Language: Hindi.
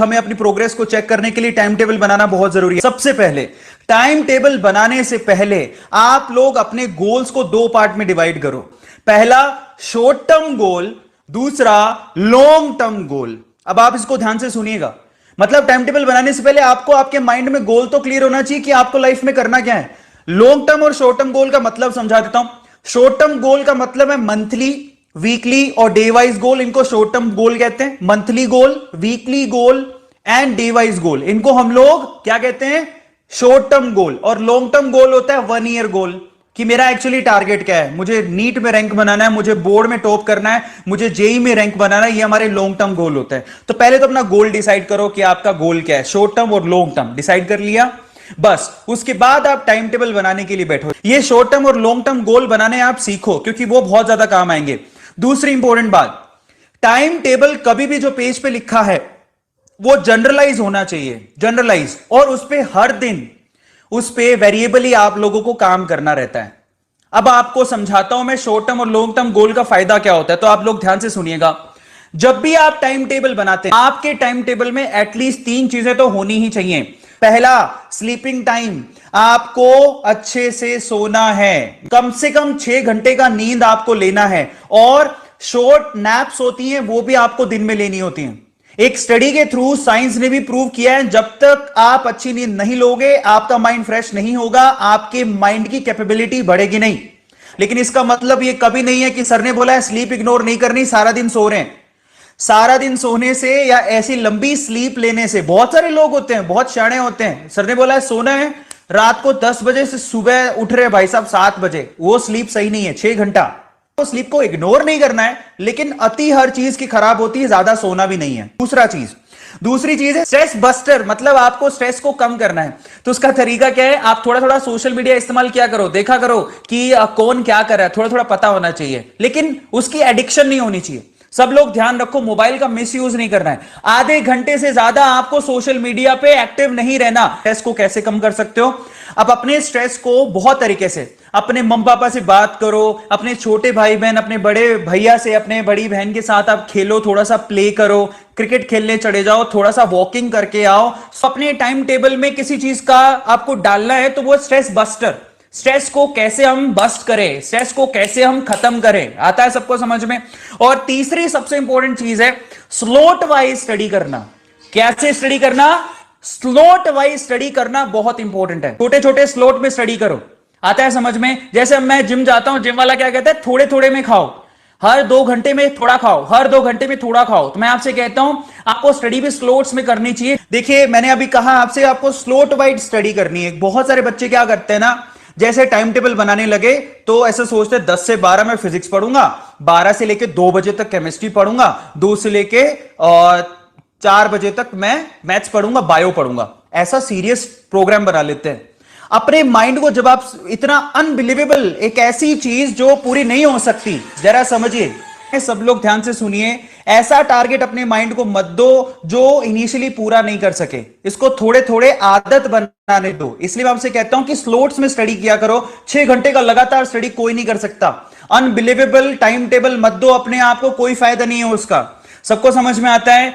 हमें अपनी प्रोग्रेस को चेक करने के लिए टाइम टेबल बनाना बहुत जरूरी है। सबसे पहले टाइम टेबल बनाने से पहले आप लोग अपने गोल्स को दो पार्ट में डिवाइड करो। पहला शॉर्ट टर्म गोल, दूसरा लॉन्ग टर्म गोल। अब आप इसको ध्यान से सुनिएगा। मतलब टाइम टेबल बनाने से पहले आपको आपके माइंड में गोल तो क्लियर होना चाहिए कि आपको लाइफ में करना क्या है। लॉन्ग टर्म और शॉर्ट टर्म गोल का मतलब समझा देता हूं। शॉर्ट टर्म गोल का मतलब है मंथली, वीकली और डे वाइज गोल। इनको शॉर्ट टर्म गोल कहते हैं। Monthly goal, weekly goal and day wise goal, इनको हम लोग क्या कहते हैं? Short term goal. और लॉन्ग टर्म गोल होता है 1 ईयर गोल, कि मेरा एक्चुअली टारगेट क्या है, मुझे नीट में रैंक बनाना है, मुझे बोर्ड में टॉप करना है, मुझे जेई में रैंक बनाना है। ये हमारे लॉन्ग टर्म गोल होता है। तो पहले तो अपना गोल डिसाइड करो कि आपका गोल क्या है। शॉर्ट टर्म और लॉन्ग टर्म डिसाइड कर लिया, बस उसके बाद आप टाइम टेबल बनाने के लिए बैठो। ये शॉर्ट टर्म और लॉन्ग टर्म गोल बनाने आप सीखो, क्योंकि वो बहुत ज्यादा काम आएंगे। दूसरी इंपॉर्टेंट बात, टाइम टेबल कभी भी जो पेज पे लिखा है वो जनरलाइज होना चाहिए, जनरलाइज। और उस पे हर दिन उस पे वेरिएबली आप लोगों को काम करना रहता है। अब आपको समझाता हूं मैं शॉर्ट टर्म और लॉन्ग टर्म गोल का फायदा क्या होता है, तो आप लोग ध्यान से सुनिएगा। जब भी आप टाइम टेबल बनाते हैं, आपके टाइम टेबल में एटलीस्ट 3 चीजें तो होनी ही चाहिए। पहला, स्लीपिंग टाइम। आपको अच्छे से सोना है, कम से कम 6 घंटे का नींद आपको लेना है। और शॉर्ट नैप्स होती हैं, वो भी आपको दिन में लेनी होती हैं। एक स्टडी के थ्रू साइंस ने भी प्रूव किया है, जब तक आप अच्छी नींद नहीं लोगे, आपका माइंड फ्रेश नहीं होगा, आपके माइंड की कैपेबिलिटी बढ़ेगी नहीं। लेकिन इसका मतलब ये कभी नहीं है कि सर ने बोला है स्लीप इग्नोर नहीं करनी, सारा दिन सो रहे हैं। सारा दिन सोने से या ऐसी लंबी स्लीप लेने से, बहुत सारे लोग होते हैं बहुत शाणे होते हैं, सर ने बोला है सोना है, रात को 10 बजे से सुबह उठ रहे भाई साहब 7 बजे, वो स्लीप सही नहीं है। 6 घंटा तो स्लीप को इग्नोर नहीं करना है, लेकिन अति हर चीज की खराब होती है, ज्यादा सोना भी नहीं है। दूसरी चीज है स्ट्रेस बस्टर। मतलब आपको स्ट्रेस को कम करना है, तो उसका तरीका क्या है? आप थोड़ा थोड़ा सोशल मीडिया इस्तेमाल किया करो, देखा करो कि कौन क्या कर रहा है, थोड़ा थोड़ा पता होना चाहिए, लेकिन उसकी एडिक्शन नहीं होनी चाहिए। सब लोग ध्यान रखो, मोबाइल का मिसयूज नहीं करना है। आधे घंटे से ज्यादा आपको सोशल मीडिया पे एक्टिव नहीं रहना। स्ट्रेस को कैसे कम कर सकते हो? अब अपने स्ट्रेस को बहुत तरीके से, अपने मम्मी पापा से बात करो, अपने छोटे भाई बहन, अपने बड़े भैया से, अपने बड़ी बहन के साथ आप खेलो, थोड़ा सा प्ले करो, क्रिकेट खेलने चले जाओ, थोड़ा सा वॉकिंग करके आओ। अपने टाइम टेबल में किसी चीज का आपको डालना है, तो वो स्ट्रेस बस्टर। स्ट्रेस को कैसे हम बस्ट करें, स्ट्रेस को कैसे हम खत्म करें, आता है सबको समझ में। और तीसरी सबसे इंपॉर्टेंट चीज है स्लॉट वाइज स्टडी करना। कैसे स्टडी करना? स्लॉट वाइज स्टडी करना बहुत इंपॉर्टेंट है। छोटे छोटे स्लॉट में स्टडी करो, आता है समझ में। जैसे मैं जिम जाता हूं, जिम वाला क्या कहता है, थोड़े थोड़े में खाओ, हर 2 घंटे में थोड़ा खाओ, हर 2 घंटे में थोड़ा खाओ। तो मैं आपसे कहता हूं आपको स्टडी भी स्लॉट्स में करनी चाहिए। देखिए मैंने अभी कहा आपसे, आपको स्लॉट वाइज स्टडी करनी है। बहुत सारे बच्चे क्या करते हैं ना, जैसे टाइम टेबल बनाने लगे तो ऐसे सोचते हैं 10 से 12 मैं फिजिक्स पढ़ूंगा, 12 से लेके 2 बजे तक केमिस्ट्री पढ़ूंगा, 2 से लेके 4 बजे तक मैं मैथ्स पढ़ूंगा, बायो पढ़ूंगा। ऐसा सीरियस प्रोग्राम बना लेते हैं अपने माइंड को। जब आप इतना अनबिलीवेबल, एक ऐसी चीज जो पूरी नहीं हो सकती, जरा समझिए, सब लोग ध्यान से सुनिए। ऐसा टारगेट अपने माइंड को मत दो जो इनिशियली पूरा नहीं कर सके। इसको थोड़े थोड़े आदत बनाने दो। इसलिए मैं आपसे कहता हूं कि स्लॉट्स में स्टडी किया करो। 6 घंटे का लगातार स्टडी कोई नहीं कर सकता। अनबिलीवेबल टाइम टेबल मत दो अपने आप को, कोई फायदा नहीं है उसका। सबको समझ में आता है?